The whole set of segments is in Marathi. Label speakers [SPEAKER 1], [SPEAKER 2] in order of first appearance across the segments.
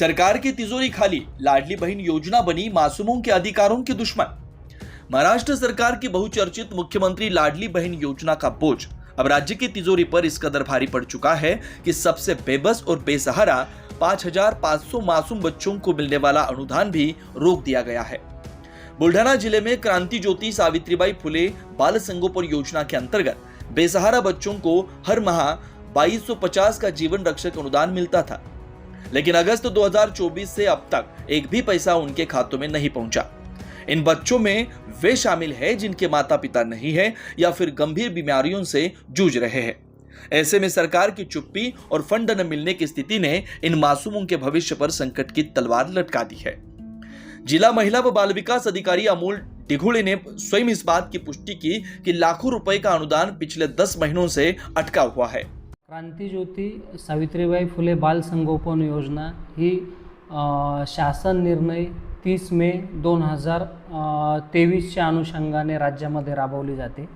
[SPEAKER 1] सरकार की तिजोरी खाली, लाडली बहन योजना बनी मासूमों के अधिकारों के दुश्मन। महाराष्ट्र सरकार की बहुचर्चित मुख्यमंत्री लाडली बहन योजना का बोझ अब राज्य की तिजोरी पर इस कदर भारी पड़ चुका है कि सबसे बेबस और बेसहारा 5,500 मासूम बच्चों को मिलने वाला अनुदान भी रोक दिया गया है। बुल्ढाना जिले में क्रांति ज्योति सावित्रीबाई फुले बाल संगोपन योजना के अंतर्गत बेसहारा बच्चों को हर माह 2250 का जीवन रक्षक अनुदान मिलता था, लेकिन अगस्त 2024 से अब तक एक भी पैसा उनके खातों में नहीं पहुंचा। इन बच्चों में वे शामिल हैं जिनके माता पिता नहीं है या फिर गंभीर बीमारियों से जूझ रहे हैं। ऐसे में सरकार की चुप्पी और फंड न मिलने की स्थिति ने इन मासूमों के भविष्य पर संकट की तलवार लटका दी है। जिला महिला व बाल विकास अधिकारी अमोल डिघोड़े ने स्वयं इस बात की पुष्टि की कि लाखों रुपए का अनुदान पिछले 10 महीनों से अटका हुआ है।
[SPEAKER 2] क्रांती ज्योति सावित्रीबाई फुले बाल संगोपन योजना ही शासन निर्णय 30 मे 2023च्या अनुषंगाने राज्यामध्ये राबवली जाते।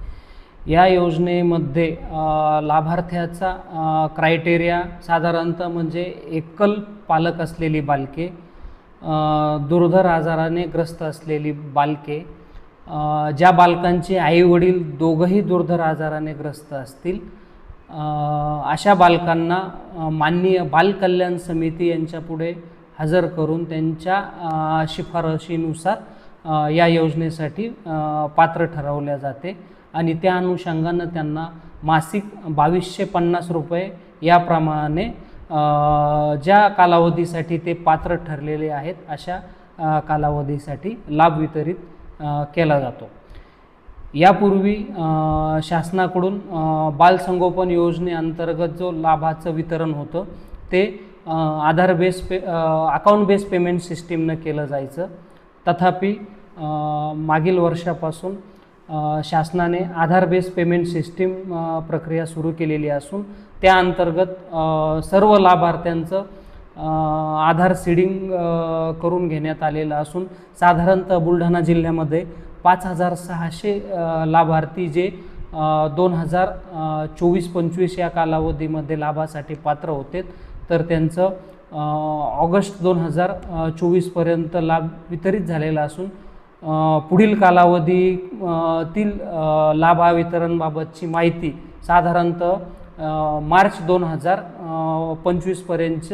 [SPEAKER 2] या योजनेमध्ये लाभार्थ्याचा क्रायटेरिया साधारणतः म्हणजे एकल पालक असलेली बालके, दुर्धर आजाराने ग्रस्त असलेली बालके, ज्या बालकांचे आई वडील दोघंही दुर्धर आजाराने ग्रस्त असतील अशा बालकांना माननीय बाल कल्याण समिती यांच्यापुढे हजर करून त्यांच्या शिफारशीनुसार या योजनेसाठी पात्र ठरवल्या जाते आणि त्या अनुषंगाने त्यांना मासिक 2250 रुपये याप्रमाणे ज्या कालावधीसाठी ते पात्र ठरलेले आहेत अशा कालावधीसाठी लाभ वितरित केला जातो। यापूर्वी शासनाकडून बाल संगोपन योजनेअंतर्गत जो लाभाचं वितरण होतं ते आधार बेस अकाउंट बेस पेमेंट सिस्टीमनं केलं जायचं। तथापि मागील वर्षापासून शासनाने आधार बेस पेमेंट सिस्टीम प्रक्रिया सुरू केलेली असून त्या अंतर्गत सर्व लाभार्थ्यांचं आधार सीडिंग करून घेण्यात आलेलं असून साधारणतः बुलढाणा जिल्ह्यामध्ये 5,600 लाभार्थी जे 2024-25 या कालावधीमध्ये लाभासाठी पात्र होते, तर त्यांचं ऑगस्ट 2024 पर्यंत लाभ वितरित झालेला असून पुढील कालावधीतील लाभा वितरणबाबतची माहिती साधारणतः मार्च 2025 पर्यंत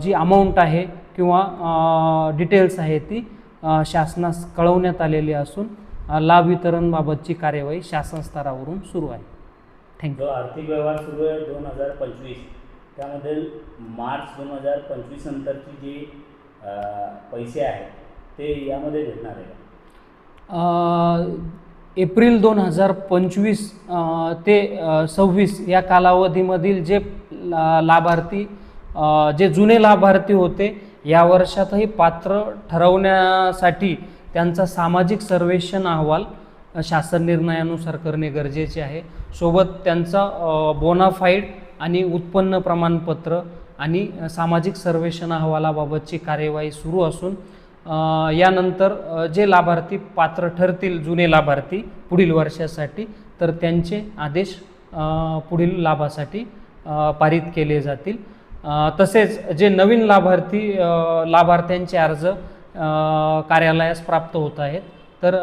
[SPEAKER 2] जी अमाऊंट आहे किंवा डिटेल्स आहे ती शासनास कळवण्यात आलेली असून लाभ वितरणबाबतची कार्यवाही शासन स्तरावरून सुरू आहे। थँक्यू।
[SPEAKER 3] आर्थिक व्यवहार सुरू आहे 2025, त्यामध्ये मार्च 2025 नंतरची जी पैसे आहेत ते यामध्ये भेटणार आहे का?
[SPEAKER 2] एप्रिल 2025 ते 26 या कालावधीमधील जे लाभार्थी जे जुने लाभार्थी होते या वर्षातही पात्र ठरवण्यासाठी त्यांचा सामाजिक सर्वेक्षण अहवाल शासन निर्णयानुसार करणे गरजेचे आहे। सोबत त्यांचा बोनाफाईड आणि उत्पन्न प्रमाणपत्र आणि सामाजिक सर्वेक्षण अहवालाबाबतची कार्यवाही सुरू असून यानंतर जे लाभार्थी पात्र ठरतील जुने लाभार्थी पुढील वर्षासाठी तर त्यांचे आदेश पुढील लाभासाठी पारित केले जातील। तसेच जे नवीन लाभार्थ्यांचे अर्ज कार्यालयास प्राप्त होत आहेत तर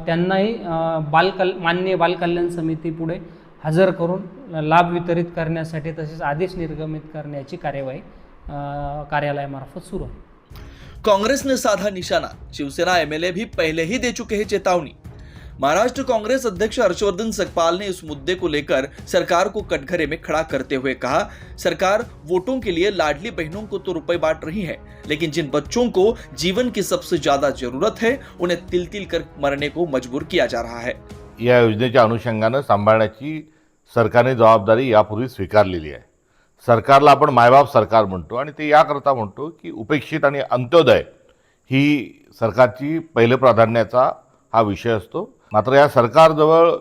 [SPEAKER 2] त्यांनाही माननीय बाल कल्याण समितीपुढे हजर करून लाभ वितरित करण्यासाठी तसेच आदेश निर्गमित करण्याची कार्यवाही कार्यालयामार्फत सुरू आहे।
[SPEAKER 1] कांग्रेस ने साधा निशाना, शिवसेना एमएलए भी पहले ही दे चुके हैं चेतावनी। महाराष्ट्र कांग्रेस अध्यक्ष हर्षवर्धन सकपाल ने इस मुद्दे को लेकर सरकार को कटघरे में खड़ा करते हुए कहा, सरकार वोटों के लिए लाडली बहनों को तो रुपए बांट रही है, लेकिन जिन बच्चों को जीवन की सबसे ज्यादा जरूरत है उन्हें तिल तिल कर मरने को मजबूर किया जा रहा है।
[SPEAKER 4] या योजनेच्या अनुषंगाने सांभाळण्याची सरकारने जबाबदारी यापूर्वी स्वीकारलेली आहे। सरकारला आपण मायबाप सरकार म्हणतो आणि ते याकरता म्हणतो की उपेक्षित आणि अंत्योदय ही सरकारची पहिले प्राधान्याचा हा विषय असतो। मात्र या सरकारजवळ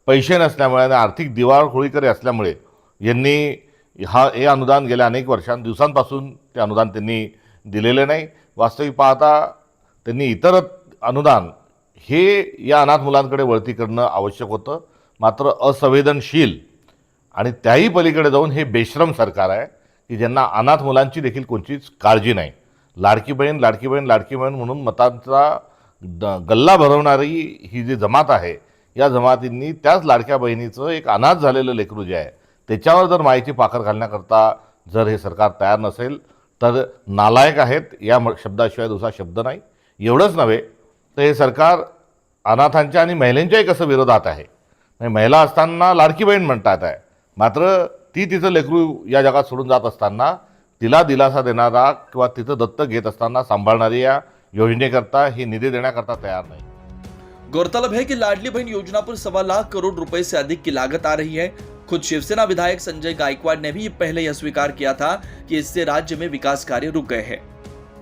[SPEAKER 4] पैसे नसल्यामुळे आणि आर्थिक दिवाळखोरीकडे असल्यामुळे यांनी हे अनुदान गेल्या अनेक दिवसांपासून ते अनुदान त्यांनी दिलेले नाही। वास्तविक पाहता त्यांनी इतर अनुदान हे या अनाथ मुलांकडे वळती करणं आवश्यक होतं, मात्र असंवेदनशील आणि त्याही पलीकडे जाऊन हे बेश्रम सरकार आहे की ज्यांना अनाथ मुलांची देखील कोणतीच काळजी नाही. लाडकी बहीण लाडकी बहीण लाडकी बहीण म्हणून मतांचा गल्ला भरवणारी ही जी जमात आहे, या जमातींनी त्याच लाडक्या बहिणीचं एक अनाथ झालेलं लेकरू जे आहे त्याच्यावर जर मायेची पाखर घालण्याकरता जर हे सरकार तयार नसेल तर नालायक आहेत, या शब्दाशिवाय दुसरा शब्द नाही. एवढंच नव्हे तर हे सरकार अनाथांच्या आणि महिलांच्याही कसं विरोधात आहे. म्हणजे महिला असताना लाडकी बहीण म्हणतात आहे, मात्र ती तिचं लेकरू या जगात सोडून जात असताना तिला दिलासा देणारा किंवा तिचं दत्तक घेत असताना सांभाळणारी या योजनेकरता ही निधी देण्याकरता तयार नाही.
[SPEAKER 1] गौरतलब है कि लाडली बहन योजना पर 1.25 लाख करोड़ रुपए से अधिक की लागत आ रही है. खुद शिवसेना विधायक संजय गायकवाड़ ने भी पहले यह स्वीकार किया था कि इससे राज्य में विकास कार्य रुक गए हैं.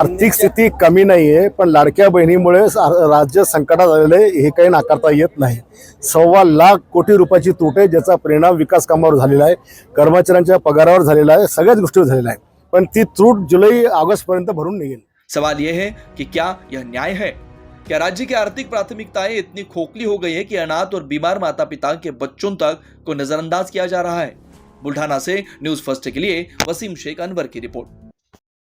[SPEAKER 5] आर्थिक स्थिती कमी नाहीये, पण लाडक्या बहिणीमुळे राज्य संकटात आलेले हे काही नाकारता येत नाही. 1.25 लाख कोटी रुपयाची तूट आहे, ज्याचा परिणाम विकास कामावर झालेला आहे, कर्मचाऱ्यांच्या पगारावर झालेला आहे, सगळ्याच गोष्टीवर झालेला आहे. पण ती तूट जुलै ऑगस्ट पर्यंत भरून निघेल.
[SPEAKER 1] सवाल यह है कि क्या यह न्याय है? क्या राज्य की आर्थिक प्राथमिकताएं इतनी खोखली हो गई है कि अनाथ और बीमार माता पिता के बच्चों तक को नजरअंदाज किया जा रहा है? बुल्ढाना से न्यूज फर्स्ट के लिए वसीम शेख अनवर की रिपोर्ट.